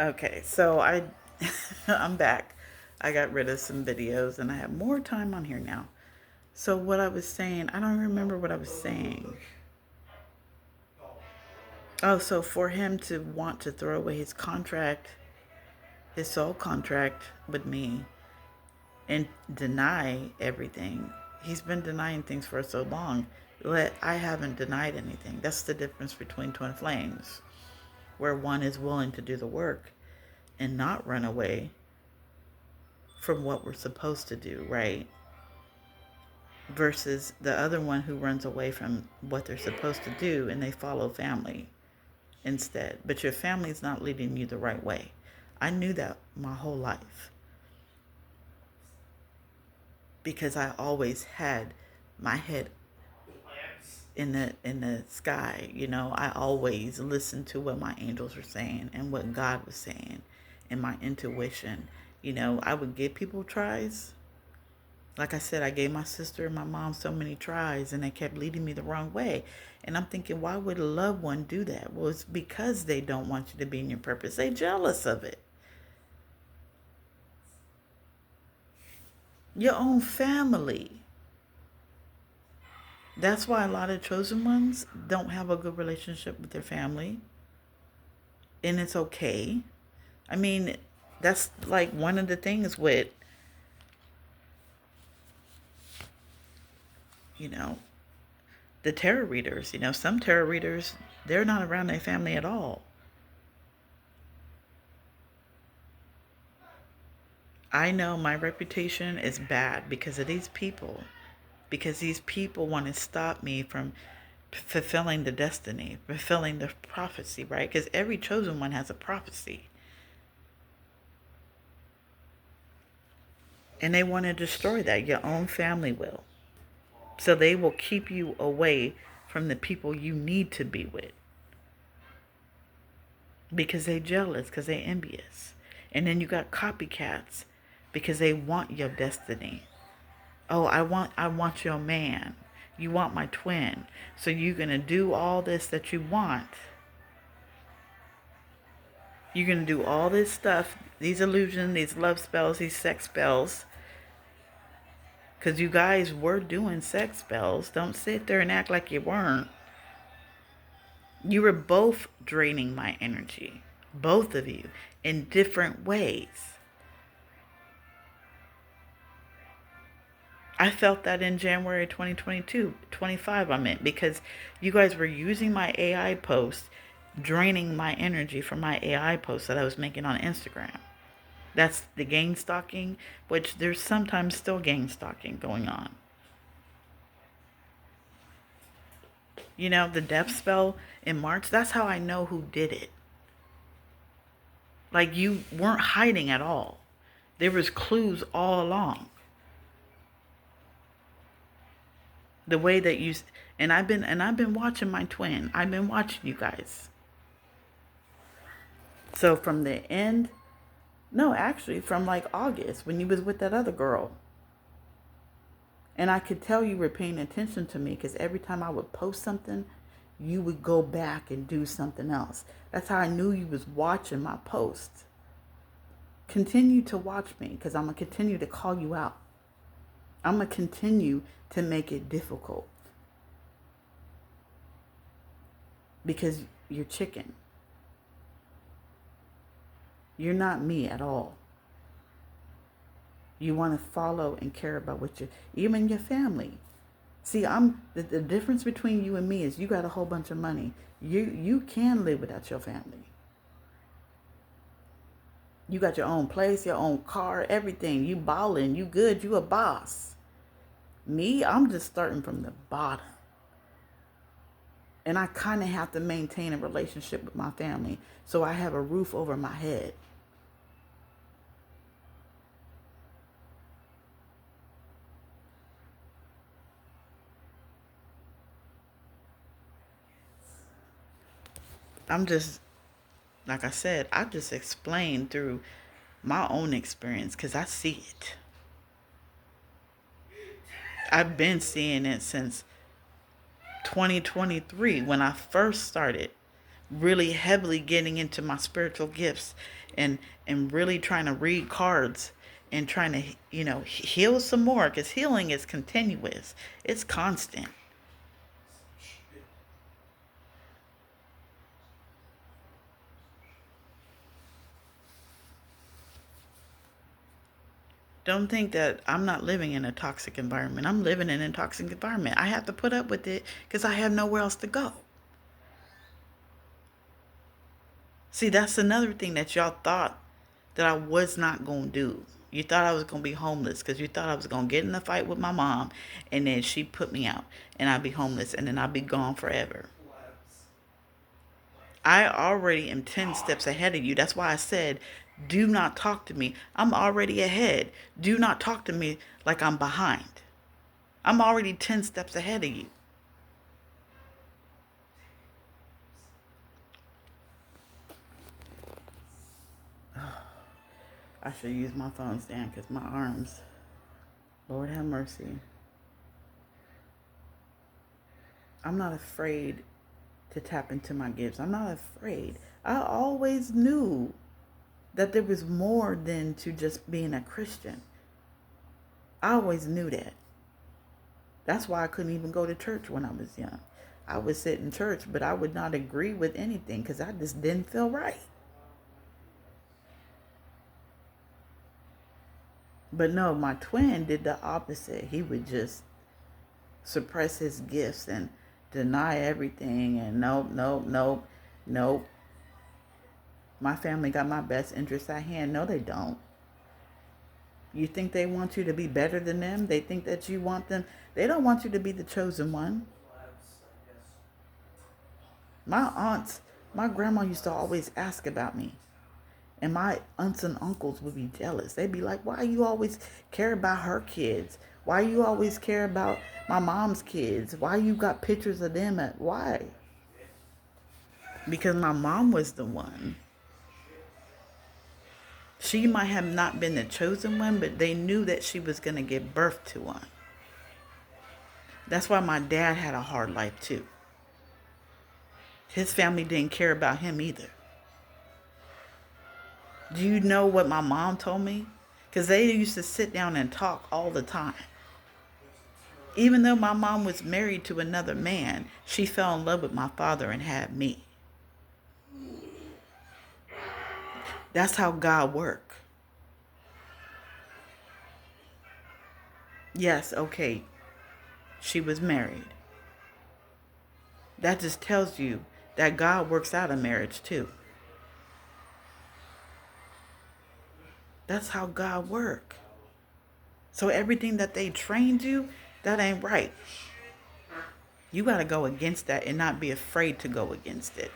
Okay, so I'm back. I got rid of some videos and I have more time on here now. So what I was saying, I don't remember what I was saying. Oh, so for him to want to throw away his contract, his sole contract with me and deny everything. He's been denying things for so long. But I haven't denied anything. That's the difference between twin flames, where one is willing to do the work and not run away from what we're supposed to do, right? Versus the other one who runs away from what they're supposed to do and they follow family instead. But your family's not leading you the right way. I knew that my whole life because I always had my head in the sky. I always listened to what my angels were saying and what God was saying and my intuition. I would give people tries. Like I said, I gave my sister and my mom so many tries and they kept leading me the wrong way. And I'm thinking, why would a loved one do that? Well, it's because they don't want you to be in your purpose. They're jealous of it. Your own family. That's why a lot of chosen ones don't have a good relationship with their family. And it's okay. I mean, that's like one of the things with, you know, the tarot readers. Some tarot readers, they're not around their family at all. I know my reputation is bad because of these people. Because these people want to stop me from fulfilling the destiny, fulfilling the prophecy, right? Because every chosen one has a prophecy. And they want to destroy that. Your own family will. So they will keep you away from the people you need to be with. Because they jealous, because they envious. And then you got copycats because they want your destiny. Oh, I want your man. You want my twin. So you're going to do all this that you want. You're going to do all this stuff, these illusions, these love spells, these sex spells. Because you guys were doing sex spells. Don't sit there and act like you weren't. You were both draining my energy. Both of you. In different ways. I felt that in January 2022, 25 I meant, because you guys were using my AI posts, draining my energy from my AI posts that I was making on Instagram. That's the gang stalking, which there's sometimes still gang stalking going on. The death spell in March, that's how I know who did it. Like, you weren't hiding at all. There was clues all along. The way that you and I've been watching my twin. I've been watching you guys. So from the end, no, actually from like August when you was with that other girl. And I could tell you were paying attention to me because every time I would post something, you would go back and do something else. That's how I knew you was watching my posts. Continue to watch me because I'm going to continue to call you out. I'm going to continue to make it difficult because you're chicken. You're not me at all. You want to follow and care about even your family. See, the difference between you and me is you got a whole bunch of money. You can live without your family. You got your own place, your own car, everything. You balling, you good, you a boss. Me, I'm just starting from the bottom. And I kind of have to maintain a relationship with my family so I have a roof over my head. I'm just, like I said, I just explained through my own experience because I see it. I've been seeing it since 2023 when I first started really heavily getting into my spiritual gifts and really trying to read cards and trying to, heal some more, because healing is continuous. It's constant. Don't think that I'm not living in a toxic environment. I'm living in a toxic environment. I have to put up with it because I have nowhere else to go. See, that's another thing that y'all thought that I was not going to do. You thought I was going to be homeless because you thought I was going to get in a fight with my mom and then she put me out and I'd be homeless and then I'd be gone forever. I already am 10 steps ahead of you. That's why I said, do not talk to me. I'm already ahead. Do not talk to me like I'm behind. I'm already 10 steps ahead of you. I should use my phone stand because my arms, Lord have mercy. I'm not afraid to tap into my gifts. I'm not afraid. I always knew that there was more than to just being a Christian. I always knew that. That's why I couldn't even go to church when I was young. I would sit in church, but I would not agree with anything because I just didn't feel right. But no, my twin did the opposite. He would just suppress his gifts and deny everything. And nope, nope, nope, nope. My family got my best interests at hand. No, they don't. You think they want you to be better than them? They think that you want them. They don't want you to be the chosen one. My grandma used to always ask about me. And my aunts and uncles would be jealous. They'd be like, why you always care about her kids? Why you always care about my mom's kids? Why you got pictures of them? Why? Because my mom was the one. She might have not been the chosen one, but they knew that she was going to give birth to one. That's why my dad had a hard life too. His family didn't care about him either. Do you know what my mom told me? Because they used to sit down and talk all the time. Even though my mom was married to another man, she fell in love with my father and had me. That's how God works. Yes, okay, she was married. That just tells you that God works out a marriage too. That's how God works. So everything that they trained you, that ain't right. You got to go against that and not be afraid to go against it.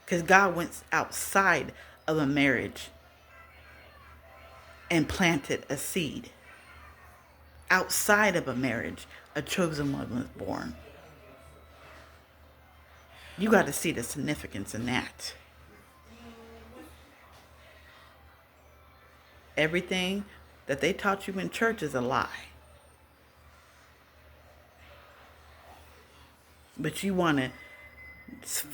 Because God went outside of a marriage and planted a seed. Outside of a marriage, a chosen one was born. You got to see the significance in that. Everything that they taught you in church is a lie. But you want to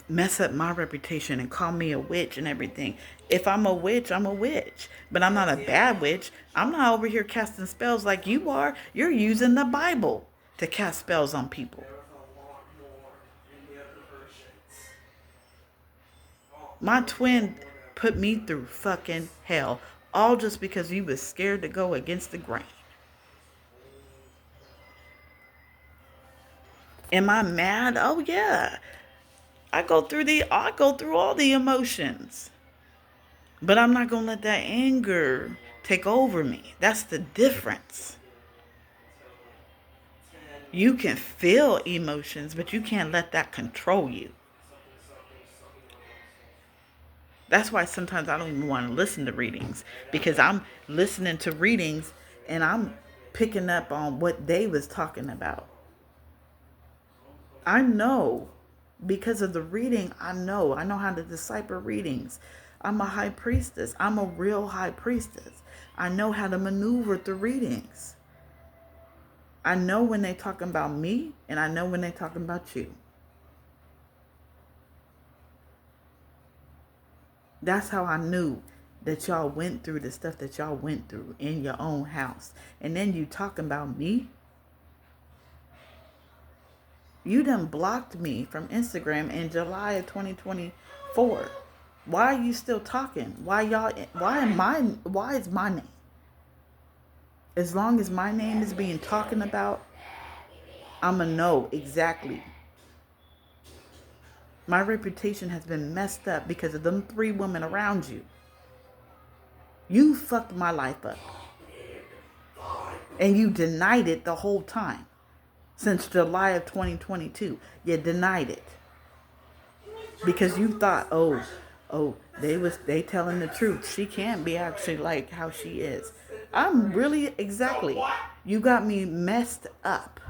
mess up my reputation and call me a witch and everything. If I'm a witch, I'm a witch. But I'm not a bad witch. I'm not over here casting spells like you are. You're using the Bible to cast spells on people. My twin put me through fucking hell, all just because you was scared to go against the grain. Am I mad? Oh yeah. I go through all the emotions. But I'm not going to let that anger take over me. That's the difference. You can feel emotions, but you can't let that control you. That's why sometimes I don't even want to listen to readings, because I'm listening to readings and I'm picking up on what they was talking about. I know because of the reading. I know how to decipher readings. I'm a high priestess. I'm a real high priestess. I know how to maneuver through readings. I know when they talking about me and I know when they talking about you. That's how I knew that y'all went through the stuff that y'all went through in your own house. And then you talking about me? You done blocked me from Instagram in July of 2024. Why are you still talking? Why is my name? As long as my name is being talking about, I'ma know exactly. My reputation has been messed up because of them 3 women around you. You fucked my life up. And you denied it the whole time. Since July of 2022. You denied it. Because you thought, they telling the truth. She can't be actually like how she is. I'm really exactly. You got me messed up.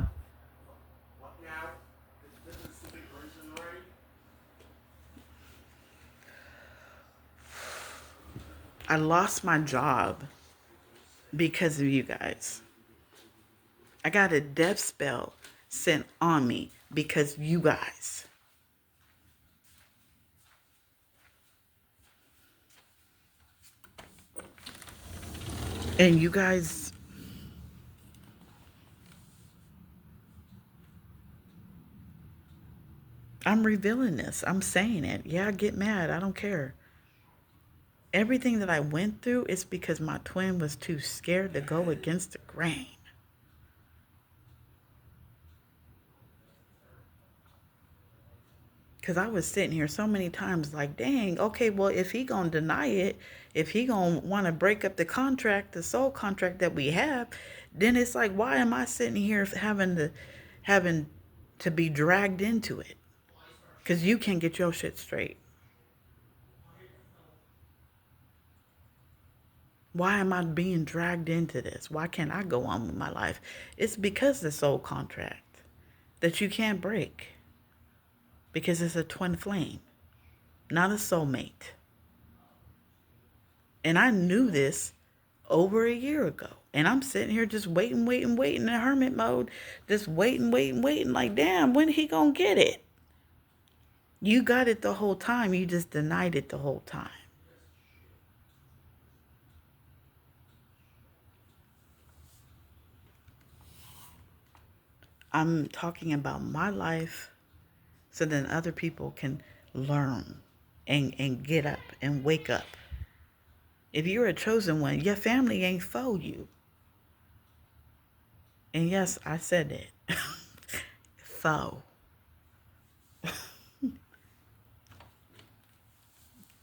I lost my job because of you guys. I got a death spell sent on me because you guys. And you guys, I'm revealing this. I'm saying it. Yeah, I get mad. I don't care. Everything that I went through is because my twin was too scared to go against the grain. Because I was sitting here so many times like, dang, okay, well, if he going to deny it, if he going to want to break up the contract, the soul contract that we have, then it's like, why am I sitting here having to be dragged into it? Because you can't get your shit straight. Why am I being dragged into this? Why can't I go on with my life? It's because the soul contract that you can't break. Because it's a twin flame, not a soulmate. And I knew this over a year ago. And I'm sitting here just waiting in hermit mode. Just waiting. Like, damn, when he gonna get it? You got it the whole time. You just denied it the whole time. I'm talking about my life so then other people can learn and get up and wake up. If you're a chosen one, your family ain't for you. And yes, I said it. Foe.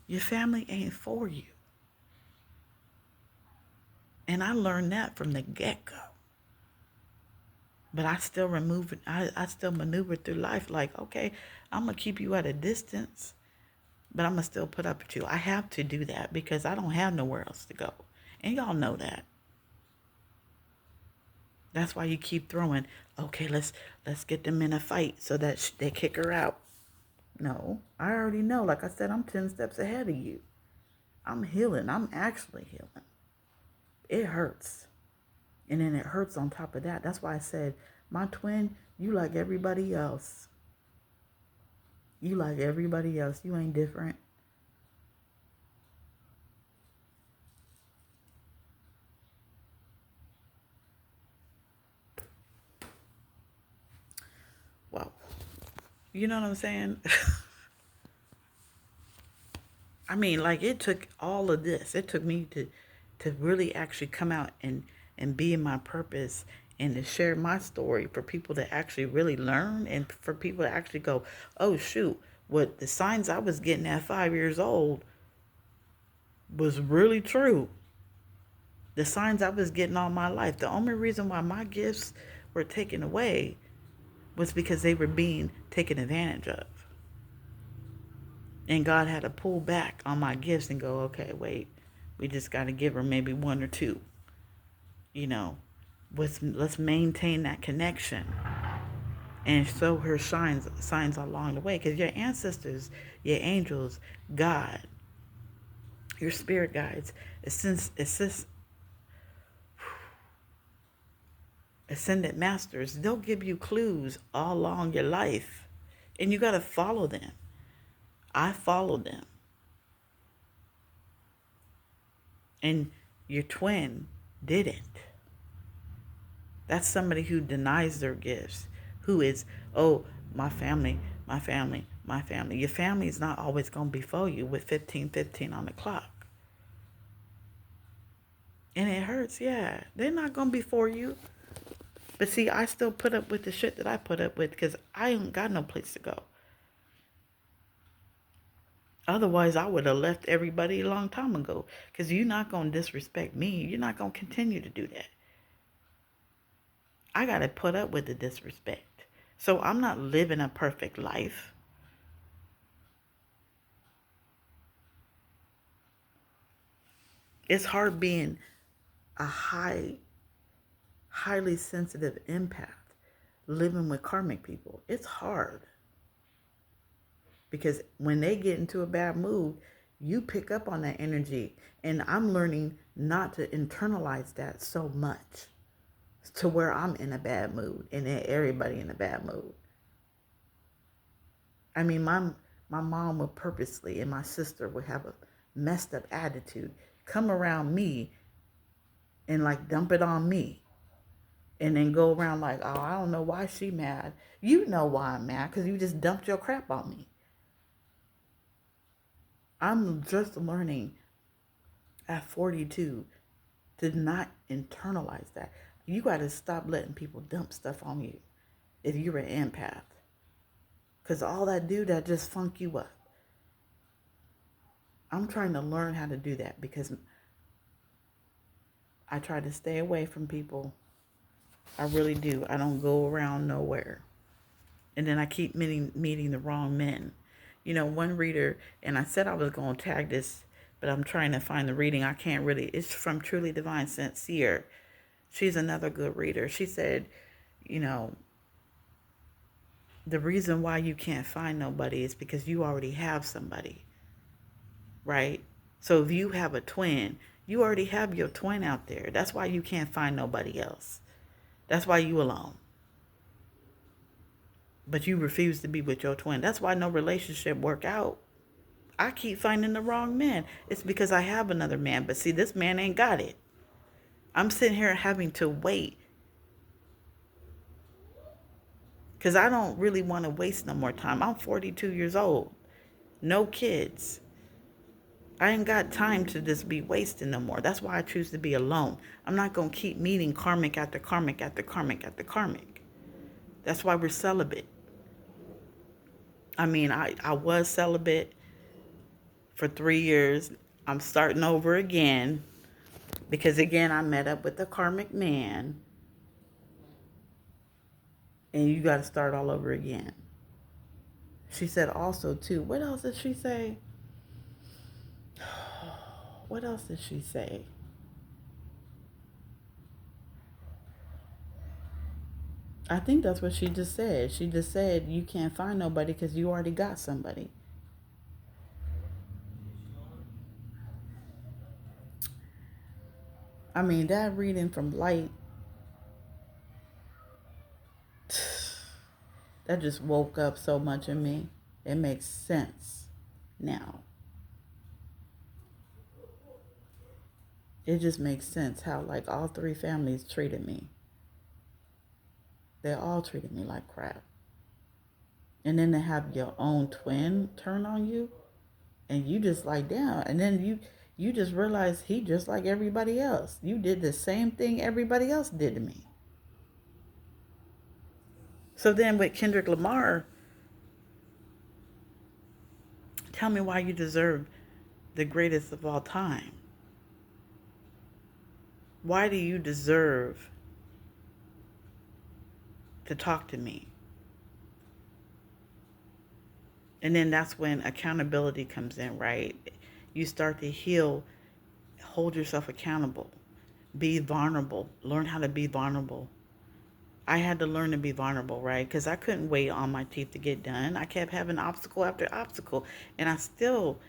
Your family ain't for you. And I learned that from the get-go. But I still maneuver through life like, okay, I'm going to keep you at a distance, but I'm going to still put up with you. I have to do that because I don't have nowhere else to go. And y'all know that. That's why you keep throwing, okay, let's get them in a fight so that they kick her out. No, I already know. Like I said, I'm 10 steps ahead of you. I'm healing. I'm actually healing. It hurts. And then it hurts on top of that. That's why I said, my twin, you like everybody else. You like everybody else. You ain't different. Well, you know what I'm saying? I mean, like, it took all of this. It took me to really actually come out and be in my purpose and to share my story for people to actually really learn and for people to actually go, oh, shoot, what the signs I was getting at 5 years old was really true. The signs I was getting all my life. The only reason why my gifts were taken away was because they were being taken advantage of. And God had to pull back on my gifts and go, okay, wait, we just got to give her maybe 1 or 2. You know, let's maintain that connection and show her signs along the way. Because your ancestors, your angels, God, your spirit guides, ascended masters, they'll give you clues all along your life. And you got to follow them. I followed them. And your twin didn't. That's somebody who denies their gifts, who is, oh, my family, my family, my family. Your family is not always going to be for you with 15:15 on the clock. And it hurts, yeah. They're not going to be for you. But see, I still put up with the shit that I put up with because I ain't got no place to go. Otherwise, I would have left everybody a long time ago because you're not going to disrespect me. You're not going to continue to do that. I got to put up with the disrespect. So I'm not living a perfect life. It's hard being a highly sensitive empath living with karmic people. It's hard. Because when they get into a bad mood, you pick up on that energy. And I'm learning not to internalize that so much to where I'm in a bad mood and everybody in a bad mood. I mean, my mom would purposely, and my sister would have a messed up attitude, come around me and like dump it on me. And then go around like, oh, I don't know why she mad. You know why I'm mad, because you just dumped your crap on me. I'm just learning at 42 to not internalize that. You got to stop letting people dump stuff on you if you're an empath. Because all that do, that just funk you up. I'm trying to learn how to do that because I try to stay away from people. I really do. I don't go around nowhere. And then I keep meeting the wrong men. You know, one reader, and I said I was going to tag this, but I'm trying to find the reading. I can't really. It's from Truly Divine Sincere. She's another good reader. She said, you know, the reason why you can't find nobody is because you already have somebody, right? So if you have a twin, you already have your twin out there. That's why you can't find nobody else. That's why you alone. But you refuse to be with your twin. That's why no relationship work out. I keep finding the wrong man. It's because I have another man. But see, this man ain't got it. I'm sitting here having to wait. Because I don't really want to waste no more time. I'm 42 years old. No kids. I ain't got time to just be wasting no more. That's why I choose to be alone. I'm not going to keep meeting karmic after karmic after karmic after karmic. That's why we're celibate. I mean, I was celibate for 3 years. I'm starting over again because, again, I met up with a karmic man. And you got to start all over again. She said also, too, what else did she say? What else did she say? I think that's what she just said. She just said you can't find nobody because you already got somebody. I mean, that reading from Light, that just woke up so much in me. It makes sense now. It just makes sense how like all three families treated me. They all treated me like crap. And then to have your own twin turn on you and you just like, damn. And then you just realize he just like everybody else. You did the same thing everybody else did to me. So then with Kendrick Lamar, tell me why you deserve the greatest of all time. Why do you deserve to talk to me? And then that's when accountability comes in, right? You start to heal, hold yourself accountable, be vulnerable, learn how to be vulnerable. I had to learn to be vulnerable, right? Because I couldn't wait on my teeth to get done. I kept having obstacle after obstacle, and I still.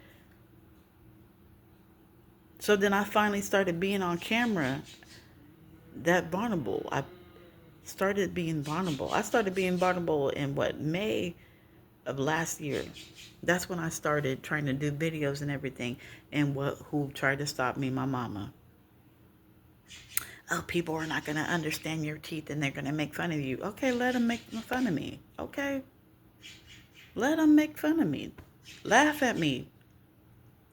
So then I finally started being on camera, that vulnerable. I started being vulnerable. I started being vulnerable in May of last year. That's when I started trying to do videos and everything. And who tried to stop me? My mama. Oh, people are not going to understand your teeth and they're going to make fun of you. Okay, let them make fun of me. Okay? Let them make fun of me. Laugh at me.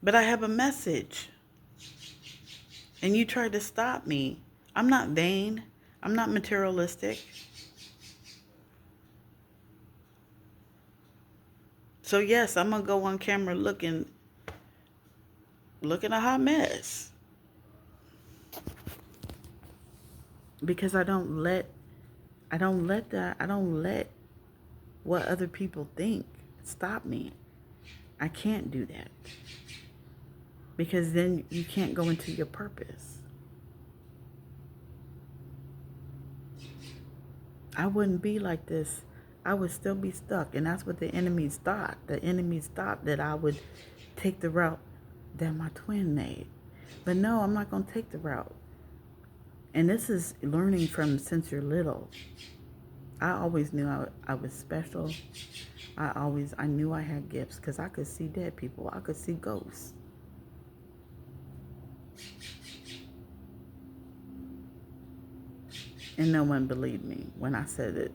But I have a message. And you tried to stop me. I'm not vain. I'm not materialistic. So yes, I'm going to go on camera looking a hot mess. Because I don't let what other people think stop me. I can't do that. Because then you can't go into your purpose. I wouldn't be like this. I would still be stuck. And that's what the enemies thought. The enemies thought that I would take the route that my twin made. But no, I'm not going to take the route. And this is learning from since you're little. I always knew I was special. I knew I had gifts because I could see dead people. I could see ghosts. And no one believed me when I said it.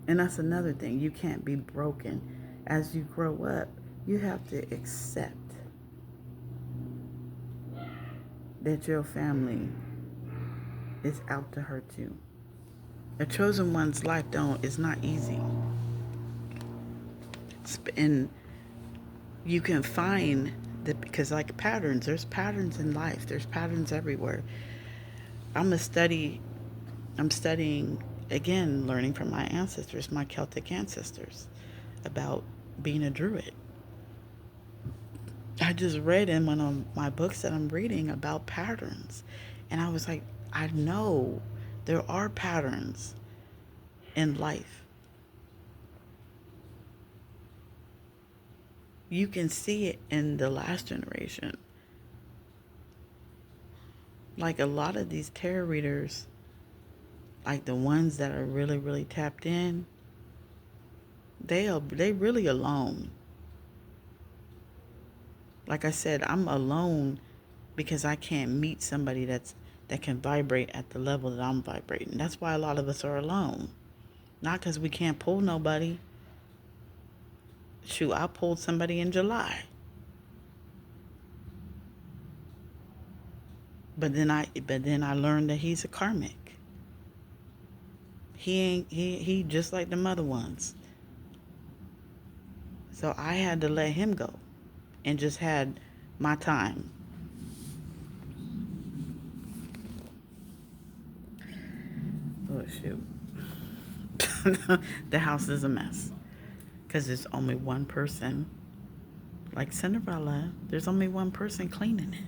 And that's another thing. You can't be broken. As you grow up, you have to accept that your family is out to hurt you. A chosen one's life is not easy. And you can find that because like patterns, there's patterns in life. There's patterns everywhere. I'm studying, again, learning from my ancestors, my Celtic ancestors, about being a druid. I just read in one of my books that I'm reading about patterns. And I was like, I know there are patterns in life. You can see it in the last generation. Like a lot of these tarot readers, like the ones that are really, really tapped in, they really alone. Like I said, I'm alone because I can't meet somebody that can vibrate at the level that I'm vibrating. That's why a lot of us are alone. Not because we can't pull nobody. Shoot, I pulled somebody in July. But then I learned that he's a karmic. He just like the other ones. So I had to let him go and just had my time. Oh shoot. The house is a mess. Because there's only one person. Like Cinderella, there's only one person cleaning it.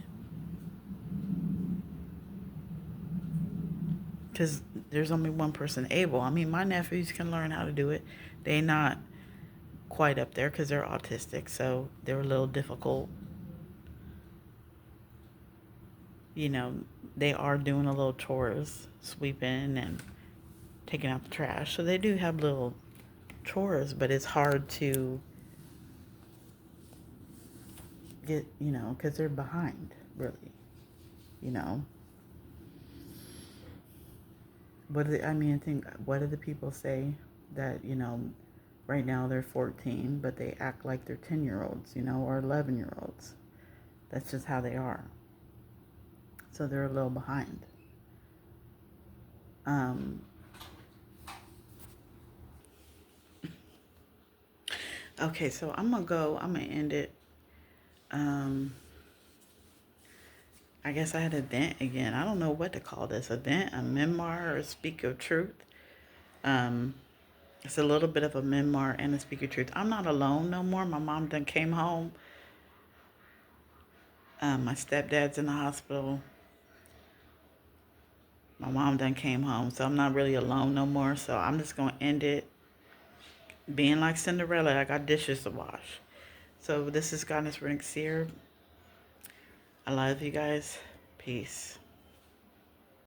Because there's only one person able. I mean, my nephews can learn how to do it. They're not quite up there because they're autistic, so they're a little difficult. You know, they are doing a little chores, sweeping and taking out the trash. So they do have little chores, but it's hard to get, because they're behind, really, you know. What do the people say that, right now they're 14, but they act like they're 10-year-olds, or 11-year-olds. That's just how they are. So they're a little behind. Okay, so I'm going to end it. I guess I had a vent again. I don't know what to call this. A vent, a memoir, or a speak of truth. It's a little bit of a memoir and a speak of truth. I'm not alone no more. My mom done came home. My stepdad's in the hospital. My mom done came home, so I'm not really alone no more. So I'm just going to end it being like Cinderella. I got dishes to wash. So this is Goddess Rick Seer. I love you guys. Peace.